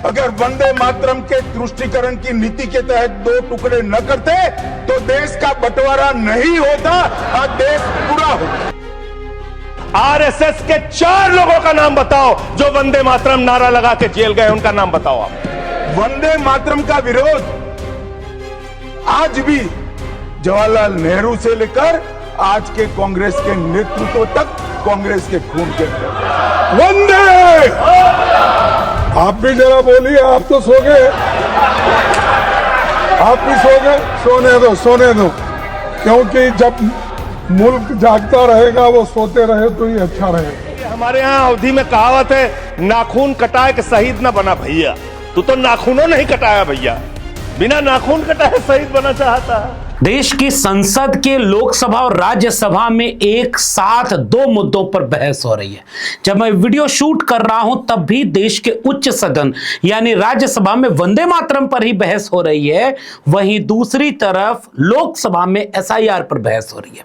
अगर वंदे मातरम के तुष्टीकरण की नीति के तहत 2 टुकड़े न करते तो देश का बंटवारा नहीं होता और देश पूरा होता। आरएसएस के 4 लोगों का नाम बताओ जो वंदे मातरम नारा लगा के जेल गए, उनका नाम बताओ आप। वंदे मातरम का विरोध आज भी जवाहरलाल नेहरू से लेकर आज के कांग्रेस के नेतृत्व तक कांग्रेस के खून के वंदे। आप भी जरा बोलिए, आप तो सो गए, आप भी सो गए। सोने दो, क्योंकि जब मुल्क जागता रहेगा वो सोते रहे तो ही अच्छा रहेगा। हमारे यहाँ अवधि में कहावत है, नाखून कटाए के शहीद न बना भैया। तू तो नाखूनों नहीं कटाया भैया, बिना नाखून कटाए शहीद बना चाहता है। देश की संसद के लोकसभा और राज्यसभा में एक साथ 2 मुद्दों पर बहस हो रही है। जब मैं वीडियो शूट कर रहा हूं तब भी देश के उच्च सदन यानी राज्यसभा में वंदे मातरम पर ही बहस हो रही है, वहीं दूसरी तरफ लोकसभा में एसआईआर पर बहस हो रही है।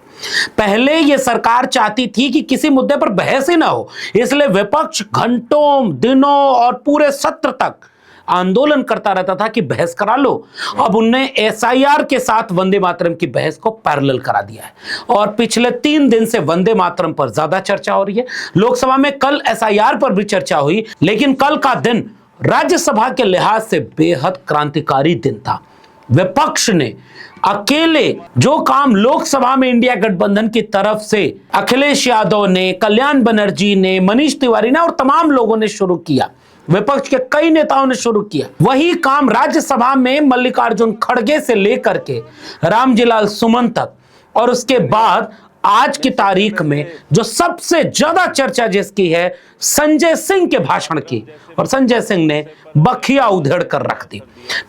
पहले यह सरकार चाहती थी कि किसी मुद्दे पर बहस ही ना हो, इसलिए विपक्ष घंटों, दिनों और पूरे सत्र तक आंदोलन करता रहता था कि बहस करा लो। अब उनने एसआईआर के साथ वंदे मातरम की बहस को पैरेलल करा दिया है और पिछले 3 दिन से वंदे मातरम पर ज्यादा चर्चा हो रही है। लोकसभा में कल एसआईआर पर भी चर्चा हुई, लेकिन कल का दिन राज्यसभा के लिहाज से बेहद क्रांतिकारी दिन था। विपक्ष ने अकेले जो काम लोकसभा में इंडिया गठबंधन की तरफ से अखिलेश यादव ने, कल्याण बनर्जी ने, मनीष तिवारी ने और तमाम लोगों ने शुरू किया, विपक्ष के कई नेताओं ने शुरू किया, वही काम राज्यसभा में मल्लिकार्जुन खड़गे से लेकर के रामजीलाल सुमन तक और उसके बाद आज की तारीख में जो सबसे ज्यादा चर्चा जिसकी है संजय सिंह के भाषण की, और संजय सिंह ने बखिया उधेड़ कर रख दी।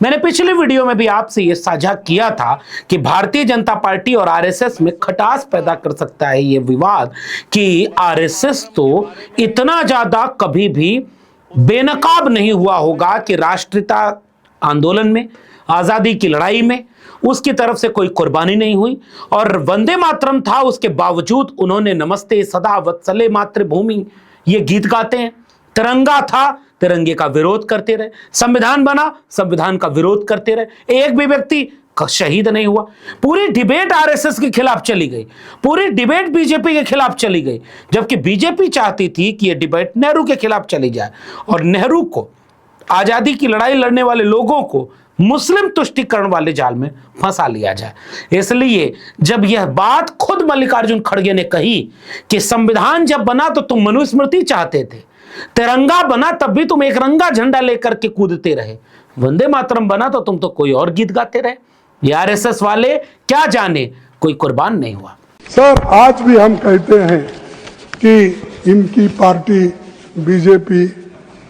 मैंने पिछले वीडियो में भी आपसे यह साझा किया था कि भारतीय जनता पार्टी और आरएसएस में खटास पैदा कर सकता है यह विवाद कि आरएसएस तो इतना ज्यादा कभी भी बेनकाब नहीं हुआ होगा कि राष्ट्रीयता आंदोलन में, आजादी की लड़ाई में उसकी तरफ से कोई कुर्बानी नहीं हुई, और वंदे मातरम था उसके बावजूद उन्होंने नमस्ते सदा वत्सले मातृभूमि ये गीत गाते हैं। तिरंगा था, तिरंगे का विरोध करते रहे, संविधान बना, संविधान का विरोध करते रहे, एक भी व्यक्ति शहीद नहीं हुआ। पूरी डिबेट आरएसएस के खिलाफ चली गई, पूरी डिबेट बीजेपी के खिलाफ चली गई, जबकि बीजेपी चाहती थी कि यह डिबेट नेहरू के खिलाफ चली जाए और नेहरू को, आजादी की लड़ाई लड़ने वाले लोगों को मुस्लिम तुष्टीकरण वाले जाल में फंसा लिया जाए। इसलिए जब यह बात खुद मल्लिकार्जुन खड़गे ने कही कि संविधान जब बना तो तुम मनुस्मृति चाहते थे, तिरंगा बना तब भी तुम एक रंगा झंडा लेकर के कूदते रहे, वंदे मातरम बना तो तुम तो कोई और गीत गाते रहे। ये आरएसएस वाले क्या जाने कोई कुर्बान नहीं हुआ। सर, आज भी हम कहते हैं कि इनकी पार्टी बीजेपी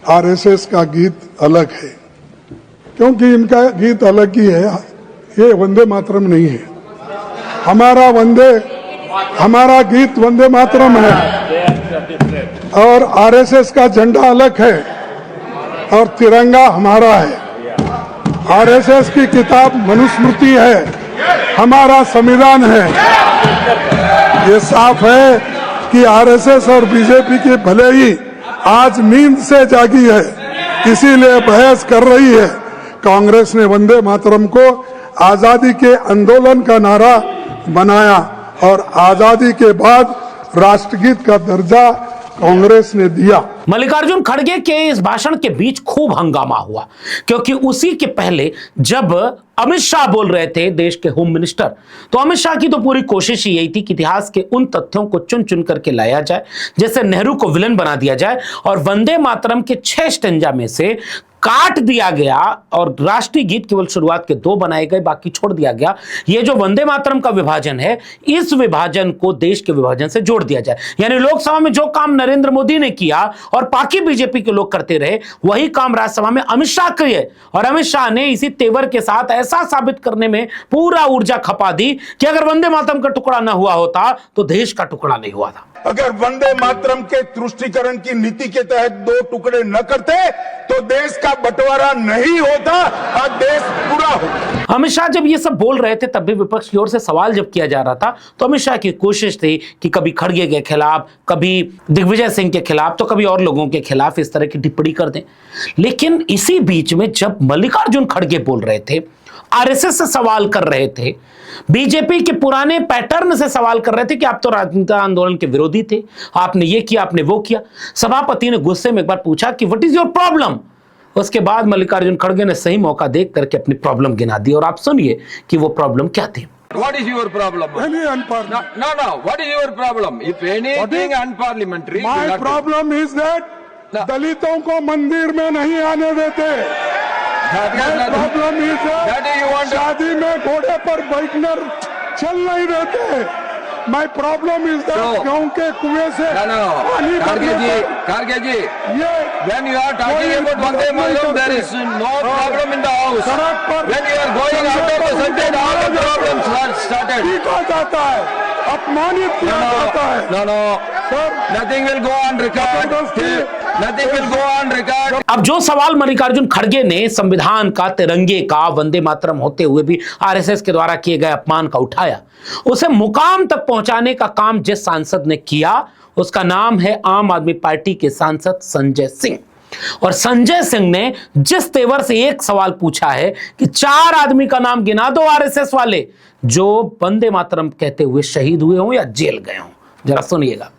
आरएसएस का गीत अलग है, क्योंकि इनका गीत अलग ही है, ये वंदे मातरम नहीं है। हमारा गीत वंदे मातरम है और आरएसएस का झंडा अलग है और तिरंगा हमारा है। आरएसएस की किताब मनुस्मृति है, हमारा संविधान है। ये साफ है कि आरएसएस और बीजेपी की भले ही आज नींद से जागी है, इसीलिए बहस कर रही है। कांग्रेस ने वंदे मातरम को आजादी के आंदोलन का नारा बनाया और आजादी के बाद राष्ट्रगीत का दर्जा कांग्रेस ने दिया। मल्लिकार्जुन खड़गे के इस भाषण के बीच खूब हंगामा हुआ, क्योंकि उसी के पहले जब अमित शाह बोल रहे थे, देश के होम मिनिस्टर, तो अमित शाह की तो पूरी कोशिश ही यही थी कि इतिहास के उन तथ्यों को चुन चुन करके लाया जाए, जैसे नेहरू को विलन बना दिया जाए और वंदे मातरम के 6 स्टेंजा में से काट दिया गया और राष्ट्रीय गीत केवल शुरुआत के 2 बनाए गए, बाकी छोड़ दिया गया। ये जो वंदे मातरम का विभाजन है, इस विभाजन को देश के विभाजन से जोड़ दिया जाए। यानी लोकसभा में जो काम नरेंद्र मोदी ने किया और बाकी बीजेपी के लोग करते रहे, वही काम राज्यसभा में अमित शाह किए, और अमित शाह ने इसी तेवर के साथ ऐसा साबित करने में पूरा ऊर्जा खपा दी कि अगर वंदे मातरम का टुकड़ा न हुआ होता तो देश का टुकड़ा नहीं हुआ था। अगर वंदे मातरम के तुष्टीकरण की नीति के तहत 2 टुकड़े न करते तो देश का बंटवारा नहीं होता और देश पूरा होता। अमित शाह जब ये सब बोल रहे थे तब भी विपक्ष की ओर से सवाल जब किया जा रहा था तो अमित शाह की कोशिश थी कि कभी खड़गे के खिलाफ, कभी दिग्विजय सिंह के खिलाफ, तो कभी और लोगों के खिलाफ इस तरह की टिप्पणी कर दें। लेकिन इसी बीच में जब मल्लिकार्जुन खड़गे बोल रहे थे, आरएसएस से सवाल कर रहे थे, बीजेपी के पुराने पैटर्न से सवाल कर रहे थे कि आप तो राजनीतिक आंदोलन के विरोधी थे, आपने ये किया, आपने वो किया, सभापति ने गुस्से में एक बार पूछा कि व्हाट इज योर प्रॉब्लम। उसके बाद मल्लिकार्जुन खड़गे ने सही मौका देख करके अपनी प्रॉब्लम गिना दी और आप सुनिए कि वो प्रॉब्लम क्या थी। What is your problem? Any unparliamentary. No. What is your problem? If anything unparliamentary, do My not do. problem is that No. दलितों को मंदिर में नहीं आने देते। That is My not- problem is That is you want to- शादी में घोड़े पर बैठना चल नहीं देते। My problem is that No. गांव के कुएं से No. पानी भरने Karge ji, ये when you are talking कोई about Vande नहीं Mataram, there करते। is no problem in the house. सड़क पर When you are going out of the subject, all the problems are started. पीटा जाता है, अपमानित किया जाता है। No. Sir, Nothing will go on record. जबरदस्ती- Nothing will go on record. अब जो सवाल मल्लिकार्जुन खड़गे ने संविधान का, तिरंगे का, वंदे मातरम होते हुए भी आरएसएस के द्वारा किए गए अपमान का उठाया, उसे मुकाम तक पहुंचाने का काम जिस सांसद ने किया उसका नाम है आम आदमी पार्टी के सांसद संजय सिंह। और संजय सिंह ने जिस तेवर से एक सवाल पूछा है कि 4 आदमी का नाम गिना दो आरएसएस वाले जो वंदे मातरम कहते हुए शहीद हुए हों या जेल गए हों, जरा सुनिएगा।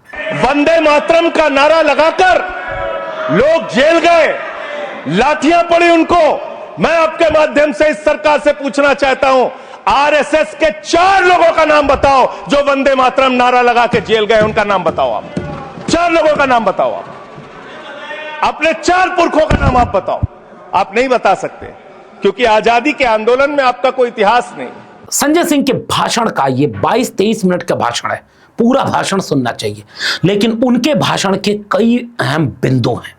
वंदे मातरम का नारा लगाकर लोग जेल गए, लाठियां पड़ी उनको। मैं आपके माध्यम से इस सरकार से पूछना चाहता हूं, आरएसएस के 4 लोगों का नाम बताओ जो वंदे मातरम नारा लगा के जेल गए, उनका नाम बताओ। आप 4 लोगों का नाम बताओ, आप अपने 4 पुरखों का नाम आप बताओ। आप नहीं बता सकते क्योंकि आजादी के आंदोलन में आपका कोई इतिहास नहीं। संजय सिंह के भाषण का ये 22-23 मिनट का भाषण है, पूरा भाषण सुनना चाहिए, लेकिन उनके भाषण के कई अहम बिंदु हैं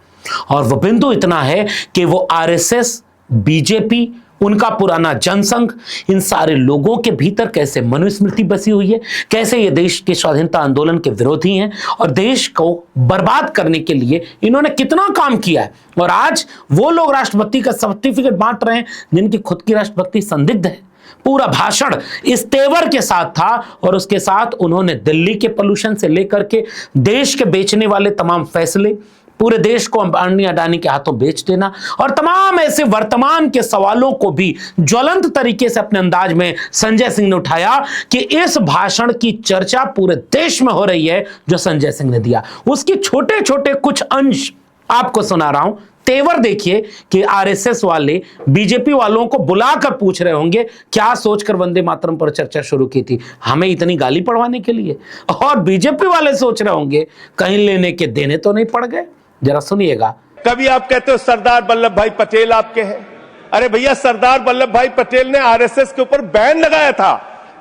और वो बिंदु इतना है कि वो आरएसएस, बीजेपी, उनका पुराना जनसंघ, इन सारे लोगों के भीतर कैसे मनुस्मृति बसी हुई है, कैसे ये देश के स्वाधीनता आंदोलन के विरोधी हैं और देश को बर्बाद करने के लिए इन्होंने कितना काम किया है। और आज वो लोग राष्ट्रभक्ति का सर्टिफिकेट बांट रहे हैं जिनकी खुद की राष्ट्रभक्ति संदिग्ध है। पूरा भाषण इस तेवर के साथ था और उसके साथ उन्होंने दिल्ली के पोल्यूशन से लेकर के देश के बेचने वाले तमाम फैसले, पूरे देश को अंबानी अडानी के हाथों बेच देना और तमाम ऐसे वर्तमान के सवालों को भी ज्वलंत तरीके से अपने अंदाज में संजय सिंह ने उठाया कि इस भाषण की चर्चा पूरे देश में हो रही है जो संजय सिंह ने दिया। उसके छोटे छोटे कुछ अंश आपको सुना रहा हूं। तेवर देखिए कि आरएसएस वाले बीजेपी वालों को बुलाकर पूछ रहे होंगे क्या सोचकर वंदे मातरम पर चर्चा शुरू की थी, हमें इतनी गाली पड़वाने के लिए। और बीजेपी वाले सोच रहे होंगे कहीं लेने के देने तो नहीं पड़ गए। जरा सुनिएगा। कभी आप कहते हो सरदार वल्लभ भाई पटेल आपके हैं, अरे भैया सरदार वल्लभ भाई पटेल ने आरएसएस के ऊपर बैन लगाया था,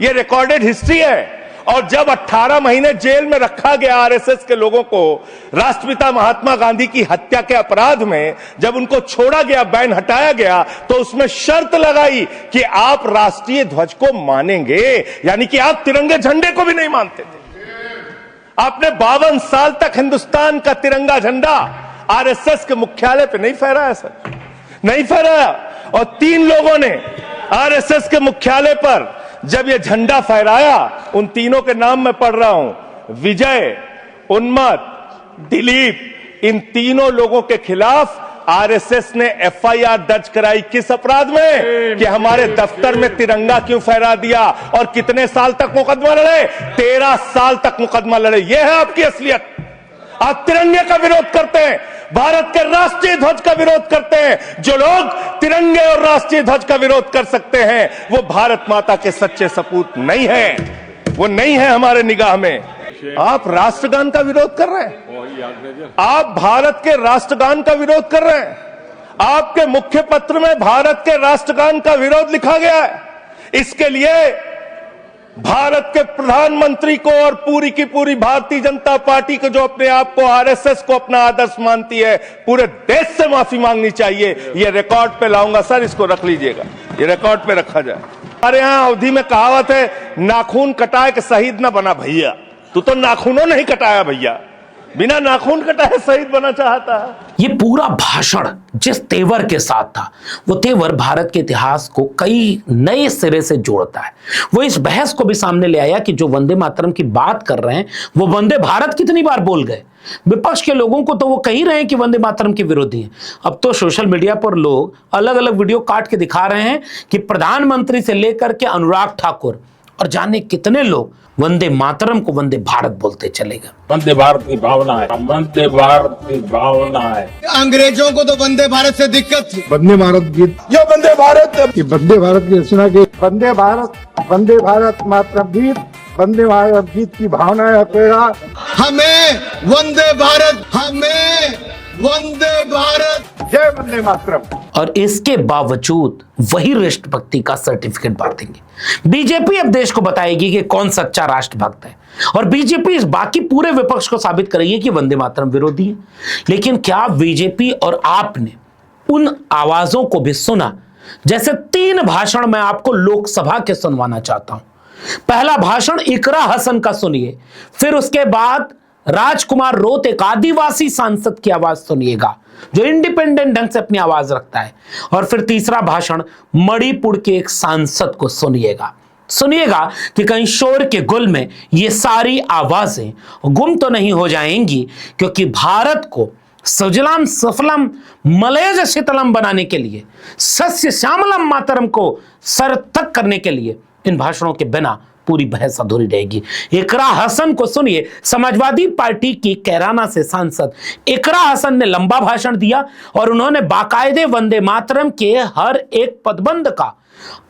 यह रिकॉर्डेड हिस्ट्री है। और जब 18 महीने जेल में रखा गया आरएसएस के लोगों को राष्ट्रपिता महात्मा गांधी की हत्या के अपराध में, जब उनको छोड़ा गया, बैन हटाया गया, तो उसमें शर्त लगाई कि आप राष्ट्रीय ध्वज को मानेंगे, यानी कि आप तिरंगे झंडे को भी नहीं मानते थे। आपने 52 साल तक हिंदुस्तान का तिरंगा झंडा आरएसएस के मुख्यालय पे नहीं फहराया सर, नहीं फहराया। और 3 लोगों ने आरएसएस के मुख्यालय पर जब ये झंडा फहराया, उन तीनों के नाम मैं पढ़ रहा हूं, विजय, उन्मत, दिलीप, इन तीनों लोगों के खिलाफ आरएसएस ने एफआईआर दर्ज कराई। किस अपराध में? कि हमारे दफ्तर में तिरंगा क्यों फहरा दिया। और कितने साल तक मुकदमा लड़े? 13 साल तक मुकदमा लड़े। यह है आपकी असलियत। आप तिरंगे का विरोध करते हैं, भारत के राष्ट्रीय ध्वज का विरोध करते हैं। जो लोग तिरंगे और राष्ट्रीय ध्वज का विरोध कर सकते हैं वो भारत माता के सच्चे सपूत नहीं है, वो नहीं है हमारे निगाह में। आप राष्ट्रगान का विरोध कर रहे हैं, आप भारत के राष्ट्रगान का विरोध कर रहे हैं। आपके मुख्य पत्र में भारत के राष्ट्रगान का विरोध लिखा गया है। इसके लिए भारत के प्रधानमंत्री को और पूरी की पूरी भारतीय जनता पार्टी को, जो अपने आप को आरएसएस को अपना आदर्श मानती है, पूरे देश से माफी मांगनी चाहिए। यह रिकॉर्ड पे लाऊंगा सर, इसको रख लीजिएगा, ये रिकॉर्ड पे रखा जाए। हमारे यहां अवधि में कहावत है, नाखून कटाए के शहीद ना बना भैया। तू तो नाखूनों नहीं कटाया भैया, बिना नाखून कटाए शहीद बना चाहता है। ये पूरा भाषण जिस तेवर के साथ था, वो तेवर भारत के इतिहास को कई नए सिरे से जोड़ता है। वो इस बहस को भी सामने ले आया कि जो वंदे मातरम की बात कर रहे हैं वो वंदे भारत कितनी बार बोल गए। विपक्ष के लोगों को तो वो कह ही रहे हैं कि वंदे मातरम के विरोधी हैं। अब तो सोशल मीडिया पर लोग अलग अलग वीडियो काट के दिखा रहे हैं कि प्रधानमंत्री से लेकर के अनुराग ठाकुर और जाने कितने लोग वंदे मातरम को वंदे भारत बोलते चले गए। वंदे भारत की भावना है, वंदे भारत की भावना है। अंग्रेजों को तो वंदे भारत से दिक्कत थी। वंदे भारत गीत, ये वंदे भारत कि वंदे भारत की रचना की वंदे भारत मातरम गीत, वंदे भारत गीत की भावना है तेरा। हमें वंदे भारत, हमें वंदे भारत, जय वंदे मातरम। और इसके बावजूद वही राष्ट्रभक्ति का सर्टिफिकेट बांटेंगे। बीजेपी अब देश को बताएगी कि कौन सच्चा राष्ट्रभक्त है, और बीजेपी इस बाकी पूरे विपक्ष को साबित करेगी कि वंदे मातरम विरोधी है। लेकिन क्या बीजेपी और आपने उन आवाजों को भी सुना? जैसे 3 भाषण मैं आपको लोकसभा के सुनवाना चाहता हूं। पहला भाषण इकरा हसन का सुनिए, फिर उसके बाद राजकुमार रोत, एक आदिवासी सांसद की आवाज सुनिएगा जो इंडिपेंडेंट ढंग से अपनी आवाज रखता है, और फिर तीसरा भाषण मणिपुर के एक सांसद को सुनिएगा कि कहीं शोर के गुल में ये सारी आवाजें गुम तो नहीं हो जाएंगी, क्योंकि भारत को सुजलाम सफलम मलयज शीतलम बनाने के लिए, सस्य श्यामलम मातरम को सार्थक करने के लिए इन भाषणों के बिना पूरी बहस अधूरी रहेगी। इकरा हसन को सुनिए। समाजवादी पार्टी की कैराना से सांसद इकरा हसन ने लंबा भाषण दिया और उन्होंने बाकायदे वंदे मातरम के हर एक पदबंध का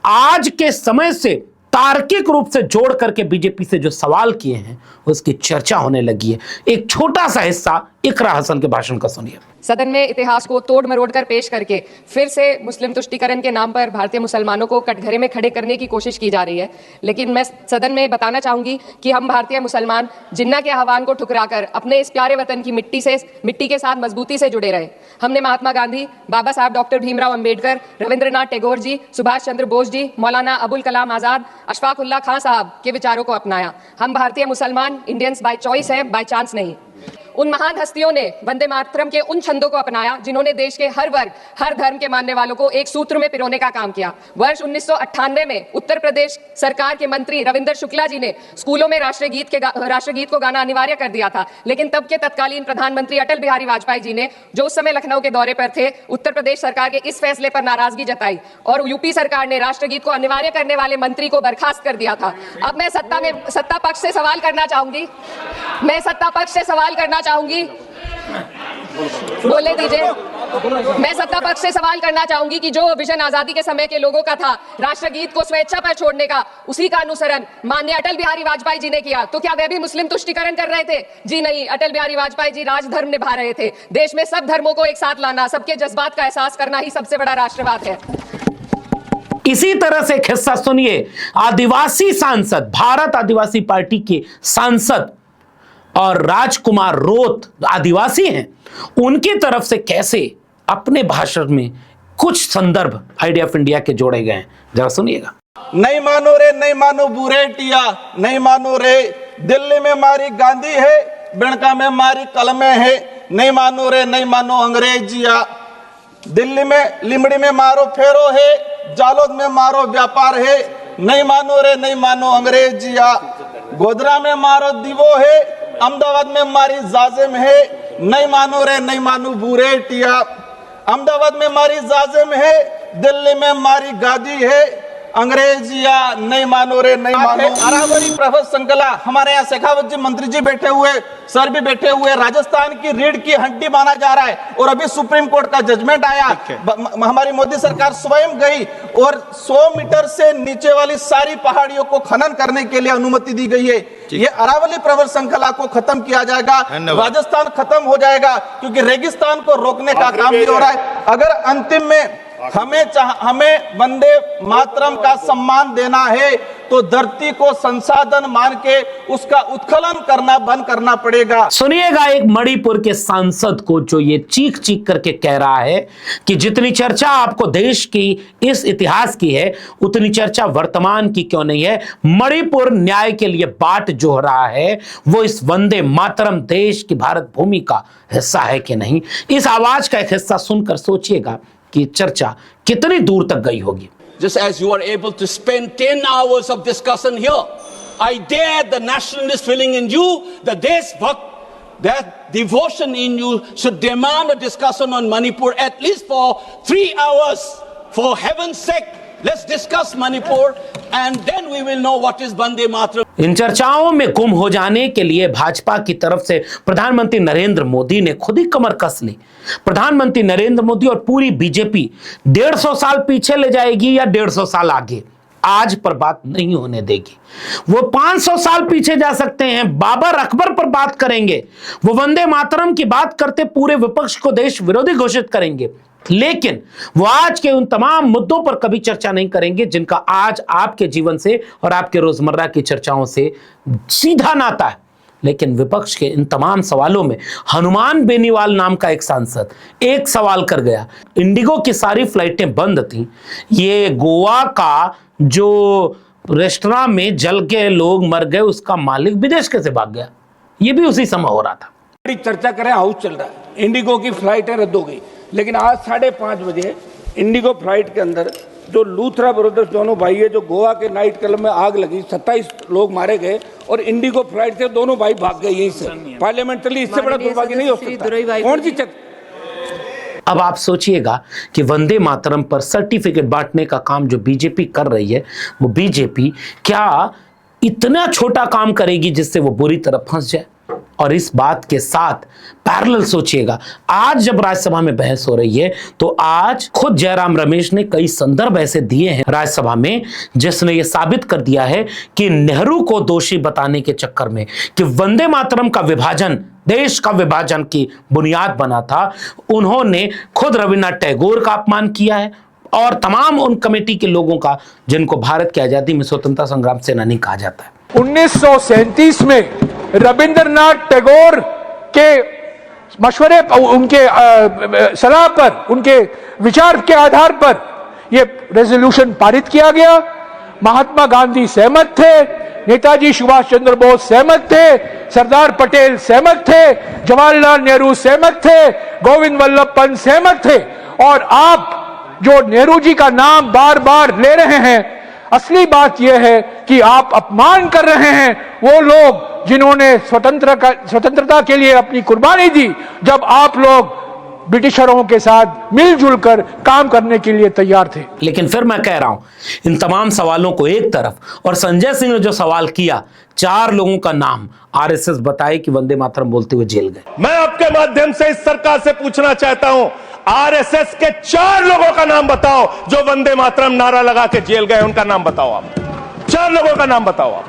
आज के समय से तार्किक रूप से जोड़ करके बीजेपी से जो सवाल किए हैं उसकी चर्चा होने लगी है। एक छोटा सा हिस्सा इकरा हसन के भाषण का सुनिए। सदन में इतिहास को तोड़ मरोड़ कर पेश करके फिर से मुस्लिम तुष्टीकरण के नाम पर भारतीय मुसलमानों को कटघरे में खड़े करने की कोशिश की जा रही है। लेकिन मैं सदन में बताना चाहूंगी कि हम भारतीय मुसलमान जिन्ना के आह्वान को ठुकराकर अपने इस प्यारे वतन की मिट्टी के साथ मजबूती से जुड़े रहे। हमने महात्मा गांधी, बाबा साहब डॉक्टर भीमराव अंबेडकर, रविंद्रनाथ टैगोर जी, सुभाष चंद्र बोस जी, मौलाना अबुल कलाम आजाद, अशफाक उल्लाह खां साहब के विचारों को अपनाया। हम भारतीय मुसलमान इंडियंस बाय चॉइस हैं, बाय चांस नहीं। उन महान हस्तियों ने वंदे मातरम के उन छंदों को अपनाया जिन्होंने देश के हर वर्ग, हर धर्म के मानने वालों को एक सूत्र में पिरोने का काम किया। वर्ष 1998 में उत्तर प्रदेश सरकार के मंत्री रविंद्र शुक्ला जी ने स्कूलों में राष्ट्रगीत को गाना अनिवार्य कर दिया था। लेकिन तब के तत्कालीन प्रधानमंत्री अटल बिहारी वाजपेयी जी ने, जो उस समय लखनऊ के दौरे पर थे, उत्तर प्रदेश सरकार के इस फैसले पर नाराजगी जताई और यूपी सरकार ने राष्ट्रगीत को अनिवार्य करने वाले मंत्री को बर्खास्त कर दिया था। अब मैं सत्ता पक्ष से सवाल करना चाहूंगी, बोले दीजिए। मैं सत्ता पक्ष से सवाल करना चाहूंगी कि जो विजन आजादी के समय के लोगों का था राष्ट्रगीत को स्वेच्छा पर छोड़ने का, उसी का अनुसरण माननीय अटल बिहारी वाजपेयी जी ने किया, तो क्या वे भी मुस्लिम तुष्टीकरण कर रहे थे? जी नहीं, अटल बिहारी वाजपेयी जी राजधर्म निभा रहे थे। देश में सब धर्मों को एक साथ लाना, सबके जज्बात का एहसास करना ही सबसे बड़ा राष्ट्रवाद है। इसी तरह से एक हिस्सा सुनिए। आदिवासी सांसद, भारत आदिवासी पार्टी के सांसद और राजकुमार रोत आदिवासी हैं, उनकी तरफ से कैसे अपने भाषण में कुछ संदर्भ आइडिया ऑफ इंडिया के जोड़े गए हैं, जरा सुनिएगा। नहीं मानो रे, नहीं मानो बुरेटिया, नहीं मानो रे, दिल्ली में मारी गांधी है, बिणका में मारी कलमे है, नहीं मानो रे, नहीं मानो अंग्रेजिया। दिल्ली में लिमड़ी में मारो फेरो है, जालोद में मारो व्यापार है, नहीं मानो रे, नहीं मानो अंग्रेजिया। गोधरा में मारो दीवो है, अहमदाबाद में मारी जाजिम है, नहीं मानो रे, नहीं मानो बुरेटिया। अहमदाबाद में मारी जाजिम है, दिल्ली में मारी गादी है, अंग्रेजिया, नहीं मानो रे, नहीं मानो। अरावली प्रफुल्ल संकला, हमारे यहाँ शेखावत जी मंत्री जी बैठे हुए, सर भी बैठे हुए। राजस्थान की रीढ़ की हड्डी माना जा रहा है और अभी सुप्रीम कोर्ट का जजमेंट आया। हमारी मोदी सरकार स्वयं गई और 100 मीटर से नीचे वाली सारी पहाड़ियों को खनन करने के लिए अनुमति दी गई है। ये अरावली प्रफुल्ल संकला को खत्म किया जाएगा, राजस्थान खत्म हो जाएगा, क्योंकि रेगिस्तान को रोकने का काम भी हो रहा है। अगर अंतिम में हमें वंदे मातरम का सम्मान देना है तो धरती को संसाधन मान के उसका उत्खनन करना बंद करना पड़ेगा। सुनिएगा एक मणिपुर के सांसद को जो ये चीख चीख करके कह रहा है कि जितनी चर्चा आपको देश की इस इतिहास की है उतनी चर्चा वर्तमान की क्यों नहीं है। मणिपुर न्याय के लिए बाट जोह रहा है, वो इस वंदे मातरम देश की भारत भूमि का हिस्सा है कि नहीं। इस आवाज का एक हिस्सा सुनकर सोचिएगा कि चर्चा कितनी दूर तक गई होगी। Just as you are able to spend 10 hours of discussion here, I dare the nationalist feeling in you, the Deshbhakt, that devotion in you should demand a discussion on Manipur at least for 3 hours. For heaven's sake, let's discuss Manipur and then we will know what is Vande Mataram. इन चर्चाओं में गुम हो जाने के लिए भाजपा की तरफ से प्रधानमंत्री नरेंद्र मोदी ने खुद ही कमर कस ली। प्रधानमंत्री नरेंद्र मोदी और पूरी बीजेपी 150 साल पीछे ले जाएगी या 150 साल आगे, आज पर बात नहीं होने देगी। वो 500 साल पीछे जा सकते हैं, बाबर अकबर पर बात करेंगे, वो वंदे मातरम की बात करते पूरे विपक्ष को देश विरोधी घोषित करेंगे, लेकिन वो आज के उन तमाम मुद्दों पर कभी चर्चा नहीं करेंगे जिनका आज आपके जीवन से और आपके रोजमर्रा की चर्चाओं से सीधा नाता है। लेकिन विपक्ष के इन तमाम सवालों में हनुमान बेनीवाल नाम का एक सांसद एक सवाल कर गया। इंडिगो की सारी फ्लाइटें बंद थी, ये गोवा का जो रेस्टोरेंट में जल के लोग मर गए उसका मालिक विदेश कैसे भाग गया, ये भी उसी समय हो रहा था। बड़ी चर्चा करें, हाउस चल रहा है, इंडिगो की फ्लाइटें रद्द हो गई, लेकिन आज 5:30 बजे इंडिगो फ्लाइट के अंदर जो लूथरा ब्रदर्स दोनों भाई है, जो गोवा के नाइट क्लब में आग लगी, 27 लोग मारे गए और इंडिगो फ्लाइट से दोनों भाई भाग गए यहीं से। पार्लियामेंट्री इससे बड़ा दुर्भाग्य नहीं हो सकता। कौन सी अब आप सोचिएगा कि वंदे मातरम पर सर्टिफिकेट बांटने का काम जो बीजेपी कर रही है, वो बीजेपी क्या इतना छोटा काम करेगी जिससे वो बुरी तरह फंस जाए। और इस बात के साथ पैरेलल सोचिएगा, आज जब राज्यसभा में बहस हो रही है तो आज खुद जयराम रमेश ने कई संदर्भ ऐसे दिए हैं राज्यसभा में जिसने ये साबित कर दिया है कि नेहरू को दोषी बताने के चक्कर में कि वंदे मातरम का विभाजन देश का विभाजन की बुनियाद बना था, उन्होंने खुद रविन्द्रनाथ टैगोर का अपमान किया है और तमाम उन कमेटी के लोगों का जिनको भारत की आजादी में स्वतंत्रता संग्राम सेनानी कहा जाता है। 1937 में रविंद्रनाथ टैगोर के मशवरे, उनके सलाह पर, उनके विचार के आधार पर यह रेजोल्यूशन पारित किया गया। महात्मा गांधी सहमत थे, नेताजी सुभाष चंद्र बोस सहमत थे, सरदार पटेल सहमत थे, जवाहरलाल नेहरू सहमत थे, गोविंद वल्लभ पंत सहमत थे। और आप जो नेहरू जी का नाम बार बार ले रहे हैं, असली बात यह है कि आप अपमान कर रहे हैं वो लोग जिन्होंने स्वतंत्रता के लिए अपनी कुर्बानी दी, जब आप लोग ब्रिटिशरों के साथ मिलजुल कर काम करने के लिए तैयार थे। लेकिन फिर मैं कह रहा हूं, इन तमाम सवालों को एक तरफ और संजय सिंह ने जो सवाल किया, 4 लोगों का नाम आरएसएस बताए कि वंदे मातरम बोलते हुए जेल गए। मैं आपके माध्यम से इस सरकार से पूछना चाहता हूं, आरएसएस के 4 लोगों का नाम बताओ जो वंदे मातरम नारा लगा के जेल गए, उनका नाम बताओ। आप 4 लोगों का नाम बताओ, आप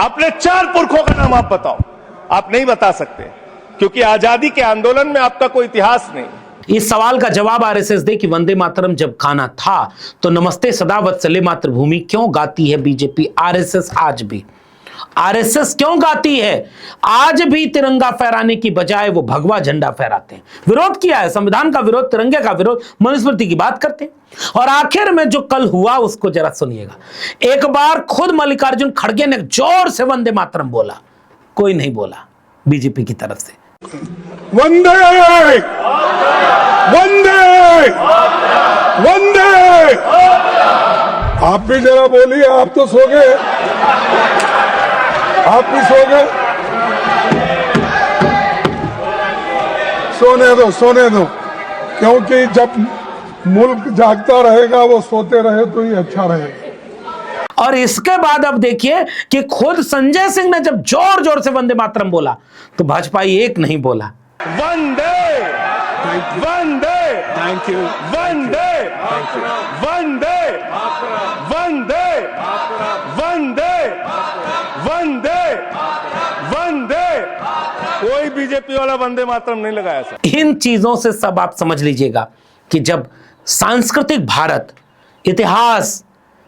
अपने 4 पुरखों का नाम आप बताओ। आप नहीं बता सकते क्योंकि आजादी के आंदोलन में आपका कोई इतिहास नहीं। इस सवाल का जवाब आरएसएस दे कि वंदे मातरम जब गाना था तो नमस्ते सदा वत्सले मातृभूमि क्यों गाती है बीजेपी, आरएसएस आज भी। आरएसएस क्यों गाती है? आज भी तिरंगा फहराने की बजाय वो भगवा झंडा फहराते हैं। विरोध किया है, संविधान का विरोध, तिरंगे का विरोध, मनुस्मृति की बात करते हैं। और आखिर में जो कल हुआ उसको जरा सुनिएगा। एक बार खुद मल्लिकार्जुन खड़गे ने जोर से वंदे मातरम बोला, कोई नहीं बोला बीजेपी की तरफ से। वंदे वंदे वंदे। आप भी जरा बोलिए, आप तो सो गए, आप भी सो गए। सोने दो क्योंकि जब मुल्क जागता रहेगा वो सोते रहे तो ही अच्छा रहेगा। और इसके बाद अब देखिए कि खुद संजय सिंह ने जब जोर जोर से वंदे मातरम बोला तो भाजपाई एक नहीं बोला। वंदे वंदे थैंक यू वंदे वंदे वंदे वंदे वंदे वंदे। कोई बीजेपी वाला वंदे मातरम नहीं लगाया सर। इन चीजों से सब आप समझ लीजिएगा कि जब सांस्कृतिक भारत, इतिहास,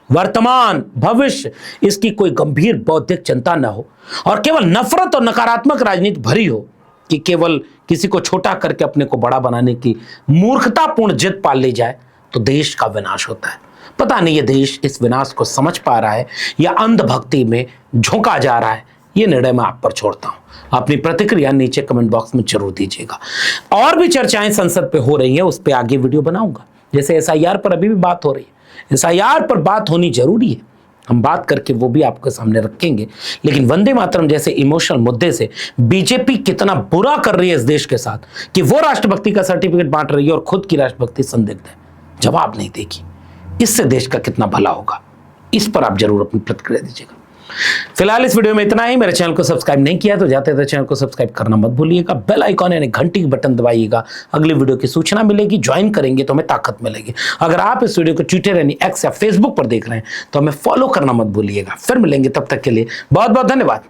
वर्तमान, भविष्य, इसकी कोई गंभीर बौद्धिक चिंता न हो और केवल नफरत और नकारात्मक राजनीति भरी हो कि केवल किसी को छोटा करके अपने को बड़ा बनाने की मूर्खतापूर्ण जिद पाल ली जाए, तो देश का विनाश होता है। पता नहीं ये देश इस विनाश को समझ पा रहा है या अंधभक्ति में झोंका जा रहा है। ये निर्णय मैं आप पर छोड़ता हूं। अपनी प्रतिक्रिया नीचे कमेंट बॉक्स में जरूर दीजिएगा। और भी चर्चाएं संसद पे हो रही हैं, उस पर आगे वीडियो बनाऊंगा। जैसे SIR पर अभी भी बात हो रही है, SIR पर बात होनी जरूरी है, हम बात करके वो भी आपके सामने रखेंगे। लेकिन वंदे मातरम जैसे इमोशनल मुद्दे से बीजेपी कितना बुरा कर रही है इस देश के साथ कि वो राष्ट्रभक्ति का सर्टिफिकेट बांट रही है और खुद की राष्ट्रभक्ति संदिग्ध है, जवाब नहीं देगी। इससे देश का कितना भला होगा, इस पर आप जरूर अपनी प्रतिक्रिया दीजिएगा। फिलहाल इस वीडियो में इतना ही। मेरे चैनल को सब्सक्राइब नहीं किया तो जाते थे चैनल को सब्सक्राइब करना मत भूलिएगा। बेल आइकॉन यानी घंटी की बटन दबाइएगा, अगली वीडियो की सूचना मिलेगी। ज्वाइन करेंगे तो हमें ताकत मिलेगी। अगर आप इस वीडियो को ट्विटर यानी X या फेसबुक पर देख रहे हैं तो हमें फॉलो करना मत भूलिएगा। फिर मिलेंगे, तब तक के लिए बहुत बहुत धन्यवाद।